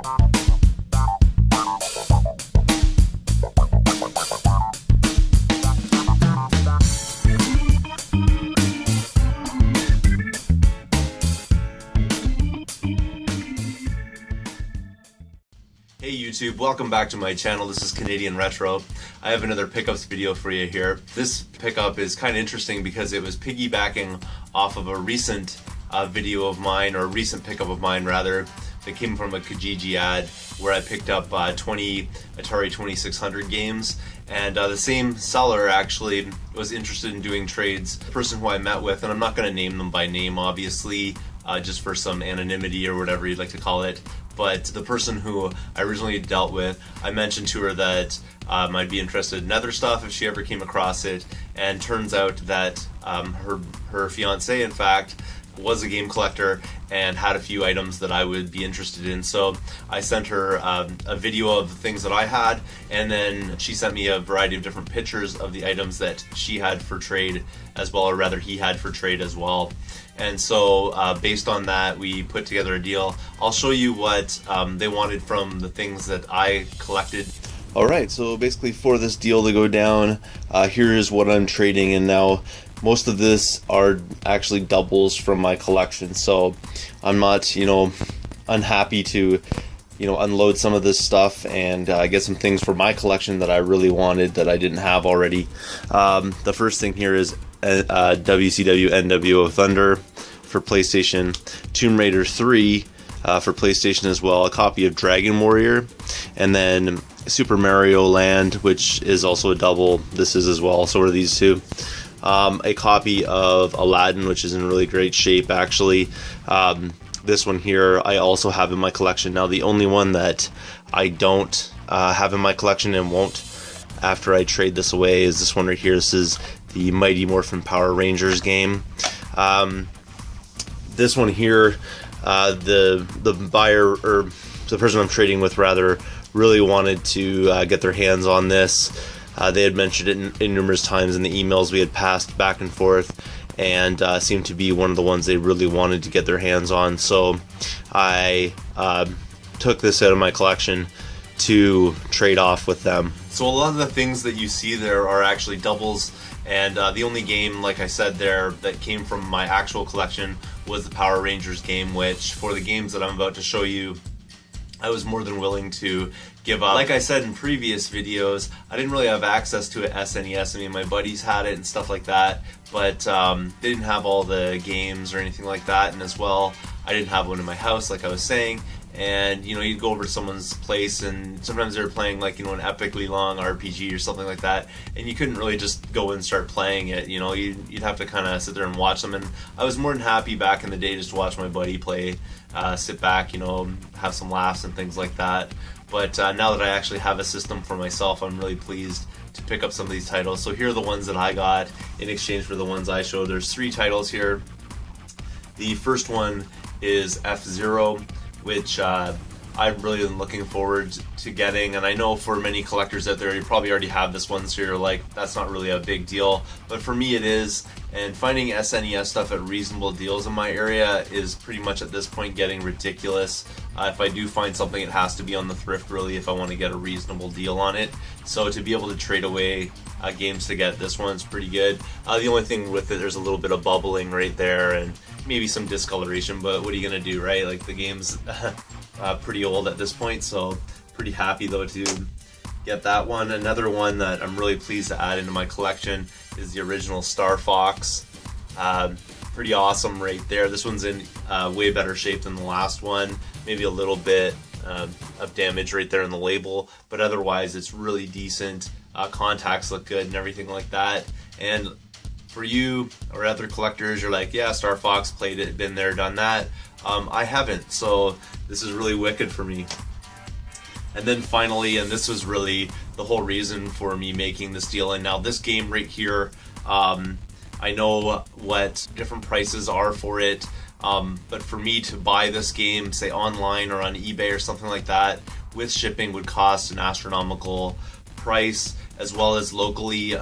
Hey YouTube, welcome back to my channel. This is Canadian Retro. I have another pickups video for you here. This pickup is kind of interesting because it was piggybacking off of a recent video of mine, or a recent pickup of mine rather, that came from a Kijiji ad where I picked up 20 Atari 2600 games, and the same seller actually was interested in doing trades. The person who I met with, and I'm not going to name them by name obviously, just for some anonymity or whatever you'd like to call it, but the person who I originally dealt with, I mentioned to her that I'd be interested in other stuff if she ever came across it, and turns out that her fiance, in fact, was a game collector and had a few items that I would be interested in. So I sent her a video of the things that I had, and then she sent me a variety of different pictures of the items that she had for trade as well, or rather he had for trade as well. And so based on that, we put together a deal. I'll show you what they wanted from the things that I collected. Alright, so basically for this deal to go down, here's what I'm trading in now. Most of this are actually doubles from my collection, so I'm not, unhappy to, unload some of this stuff and get some things for my collection that I really wanted that I didn't have already. The first thing here is WCW NWO Thunder for PlayStation, Tomb Raider 3 for PlayStation as well, a copy of Dragon Warrior, and then Super Mario Land, which is also a double. This is as well, so are these two. A copy of Aladdin, which is in really great shape actually. This one here I also have in my collection. Now the only one that I don't have in my collection and won't after I trade this away is this one right here. This is the Mighty Morphin Power Rangers game. This one here, the buyer, or the person I'm trading with rather, really wanted to get their hands on this. They had mentioned it in numerous times in the emails we had passed back and forth, and seemed to be one of the ones they really wanted to get their hands on. So I took this out of my collection to trade off with them. So a lot of the things that you see there are actually doubles, and the only game, like I said there, that came from my actual collection was the Power Rangers game, which for the games that I'm about to show you, I was more than willing to give up. Like I said in previous videos, I didn't really have access to an SNES. I mean, my buddies had it and stuff like that, but they didn't have all the games or anything like that, and as well, I didn't have one in my house, like I was saying. And you'd go over to someone's place, and sometimes they were playing like an epically long RPG or something like that, and you couldn't really just go and start playing it. You'd have to kind of sit there and watch them. And I was more than happy back in the day just to watch my buddy play, sit back, have some laughs and things like that. But now that I actually have a system for myself, I'm really pleased to pick up some of these titles. So here are the ones that I got in exchange for the ones I showed. There's 3 titles here. The first one is F-Zero, which I'm really looking forward to getting, and I know for many collectors out there, you probably already have this one, so you're like, that's not really a big deal, but for me it is. And finding SNES stuff at reasonable deals in my area is pretty much at this point getting ridiculous. If I do find something, it has to be on the thrift really if I want to get a reasonable deal on it. So to be able to trade away games to get this one is pretty good. The only thing with it, there's a little bit of bubbling right there and maybe some discoloration, but what are you gonna do, right? Like, the game's pretty old at this point, so pretty happy though to get that one. Another one that I'm really pleased to add into my collection is the original Star Fox. Pretty awesome right there. This one's in way better shape than the last one. Maybe a little bit of damage right there in the label, but otherwise it's really decent. Contacts look good and everything like that. And for you or other collectors, you're like, yeah, Star Fox, played it, been there, done that. I haven't, so this is really wicked for me. And then finally, and this was really the whole reason for me making this deal, and now this game right here, I know what different prices are for it, but for me to buy this game, say online or on eBay or something like that, with shipping would cost an astronomical price, as well as locally.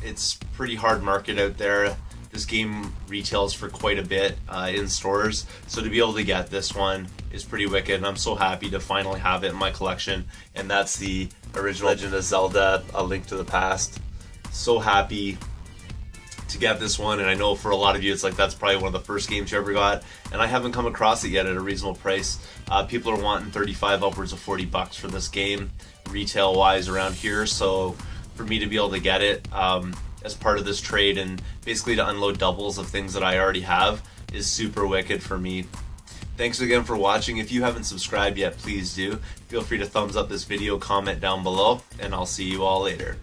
It's pretty hard market out there. This game retails for quite a bit in stores, so to be able to get this one is pretty wicked, and I'm so happy to finally have it in my collection. And that's the original Legend of Zelda: A Link to the Past. So happy to get this one, and I know for a lot of you it's like that's probably one of the first games you ever got, and I haven't come across it yet at a reasonable price. People are wanting 35 upwards of $40 for this game retail wise around here, so for me to be able to get it as part of this trade and basically to unload doubles of things that I already have is super wicked for me. Thanks again for watching. If you haven't subscribed yet, please do. Feel free to thumbs up this video, comment down below, and I'll see you all later.